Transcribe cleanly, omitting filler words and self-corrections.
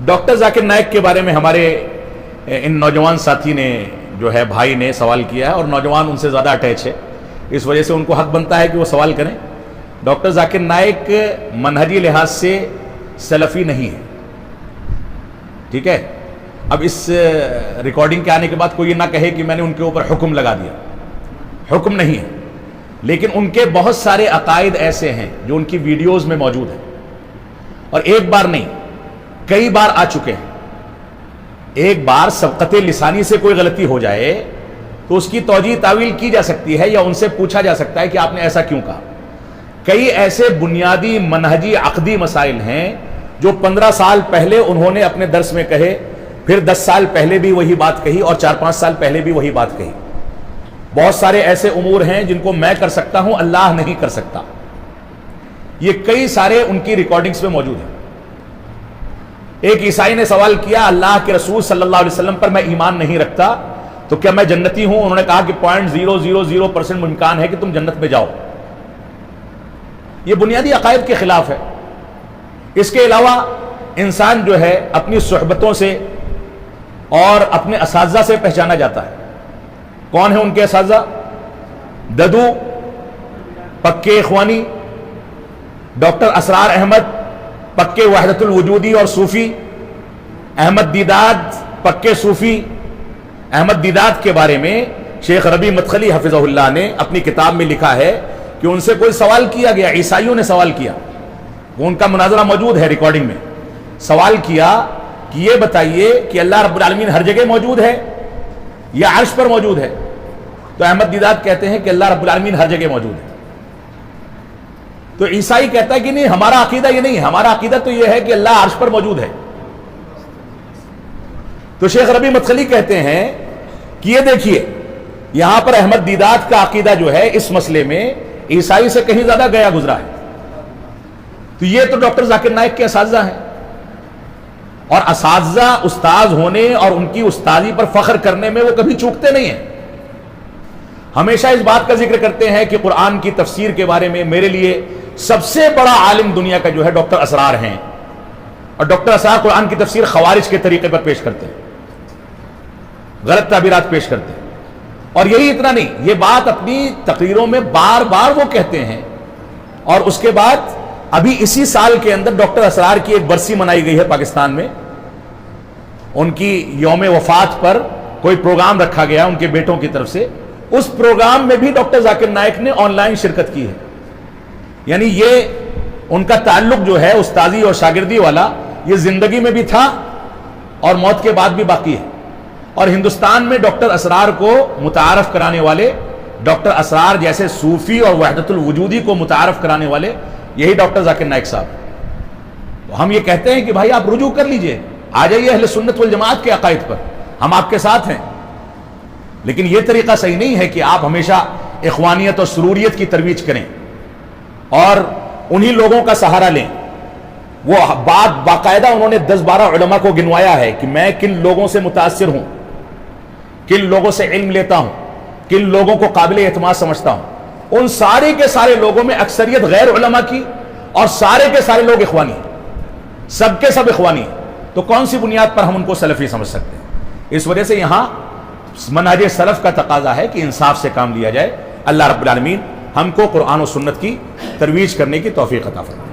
Doctor Zakir Naik کے بارے میں ہمارے ان نوجوان ساتھی نے جو ہے بھائی نے سوال کیا ہے، اور نوجوان ان سے زیادہ اٹیچ ہے، اس وجہ سے ان کو حق بنتا ہے کہ وہ سوال کریں۔ ڈاکٹر ذاکر نائک منہجی لحاظ سے سلفی نہیں ہے، ٹھیک ہے؟ اب اس ریکارڈنگ کے آنے کے بعد کوئی یہ نہ کہے کہ میں نے ان کے اوپر حکم لگا دیا، حکم نہیں ہے، لیکن ان کے بہت سارے عقائد ایسے ہیں جو ان کی ویڈیوز میں موجود ہیں، اور ایک بار نہیں کئی بار آ چکے ہیں۔ ایک بار سبقت لسانی سے کوئی غلطی ہو جائے تو اس کی توجیہ تعویل کی جا سکتی ہے، یا ان سے پوچھا جا سکتا ہے کہ آپ نے ایسا کیوں کہا۔ کئی ایسے بنیادی منہجی عقدی مسائل ہیں جو 15 سال پہلے انہوں نے اپنے درس میں کہے، پھر 10 سال پہلے بھی وہی بات کہی، اور 4-5 سال پہلے بھی وہی بات کہی۔ بہت سارے ایسے امور ہیں جن کو میں کر سکتا ہوں، اللہ نہیں کر سکتا۔ یہ کئی سارے ان کی ریکارڈنگز میں موجود ہیں۔ ایک عیسائی نے سوال کیا، اللہ کے رسول صلی اللہ علیہ وسلم پر میں ایمان نہیں رکھتا تو کیا میں جنتی ہوں؟ انہوں نے کہا کہ 0.000% امکان ہے کہ تم جنت میں جاؤ۔ یہ بنیادی عقائد کے خلاف ہے۔ اس کے علاوہ انسان جو ہے اپنی صحبتوں سے اور اپنے اساتذہ سے پہچانا جاتا ہے۔ کون ہیں ان کے اساتذہ؟ ددو پکے اخوانی، ڈاکٹر اسرار احمد پکے وحدت الوجودی اور صوفی، احمد دیداد پکے صوفی۔ احمد دیداد کے بارے میں شیخ ربیع مدخلی حفظہ اللہ نے اپنی کتاب میں لکھا ہے کہ ان سے کوئی سوال کیا گیا، عیسائیوں نے سوال کیا، وہ ان کا مناظرہ موجود ہے ریکارڈنگ میں۔ سوال کیا کہ یہ بتائیے کہ اللہ رب العالمین ہر جگہ موجود ہے یا عرش پر موجود ہے؟ تو احمد دیداد کہتے ہیں کہ اللہ رب العالمین ہر جگہ موجود ہے۔ تو عیسائی کہتا ہے کہ نہیں، ہمارا عقیدہ یہ نہیں ہے، ہمارا عقیدہ تو یہ ہے کہ اللہ عرش پر موجود ہے۔ تو شیخ ربیع مدخلی کہتے ہیں کہ یہ دیکھیے، یہاں پر احمد دیداد کا عقیدہ جو ہے اس مسئلے میں عیسائی سے کہیں زیادہ گیا گزرا ہے۔ تو یہ تو ڈاکٹر ذاکر نائک کے اساتذہ ہیں، اور اساتذہ استاذ ہونے اور ان کی استاذی پر فخر کرنے میں وہ کبھی چوکتے نہیں ہیں۔ ہمیشہ اس بات کا ذکر کرتے ہیں کہ قرآن کی تفسیر کے بارے میں میرے لیے سب سے بڑا عالم دنیا کا جو ہے ڈاکٹر اسرار ہیں، اور ڈاکٹر اسرار قرآن کی تفسیر خوارج کے طریقے پر پیش کرتے ہیں، غلط تعبیرات پیش کرتے ہیں۔ اور یہی اتنا نہیں، یہ بات اپنی تقریروں میں بار بار وہ کہتے ہیں۔ اور اس کے بعد ابھی اسی سال کے اندر ڈاکٹر اسرار کی ایک برسی منائی گئی ہے پاکستان میں، ان کی یوم وفات پر کوئی پروگرام رکھا گیا ان کے بیٹوں کی طرف سے۔ اس پروگرام میں بھی ڈاکٹر ذاکر نائک نے آن لائن شرکت کی ہے۔ یعنی یہ ان کا تعلق جو ہے استاذی اور شاگردی والا، یہ زندگی میں بھی تھا اور موت کے بعد بھی باقی ہے۔ اور ہندوستان میں ڈاکٹر اسرار کو متعارف کرانے والے، ڈاکٹر اسرار جیسے صوفی اور وحدت الوجودی کو متعارف کرانے والے، یہی ڈاکٹر ذاکر نائک صاحب۔ تو ہم یہ کہتے ہیں کہ بھائی آپ رجوع کر لیجئے، آ جائیے اہل سنت والجماعت کے عقائد پر، ہم آپ کے ساتھ ہیں۔ لیکن یہ طریقہ صحیح نہیں ہے کہ آپ ہمیشہ اخوانیت اور سروریت کی ترویج کریں اور انہی لوگوں کا سہارا لیں۔ وہ بات باقاعدہ انہوں نے 10-12 علماء کو گنوایا ہے کہ میں کن لوگوں سے متاثر ہوں، کن لوگوں سے علم لیتا ہوں، کن لوگوں کو قابل اعتماد سمجھتا ہوں۔ ان سارے کے سارے لوگوں میں اکثریت غیر علماء کی، اور سارے کے سارے لوگ اخوانی ہیں، سب کے سب اخوانی ہیں۔ تو کون سی بنیاد پر ہم ان کو سلفی سمجھ سکتے ہیں؟ اس وجہ سے یہاں منہج سلف کا تقاضا ہے کہ انصاف سے کام لیا جائے۔ اللہ رب العالمین ہم کو قرآن و سنت کی ترویج کرنے کی توفیق عطا فرمائے۔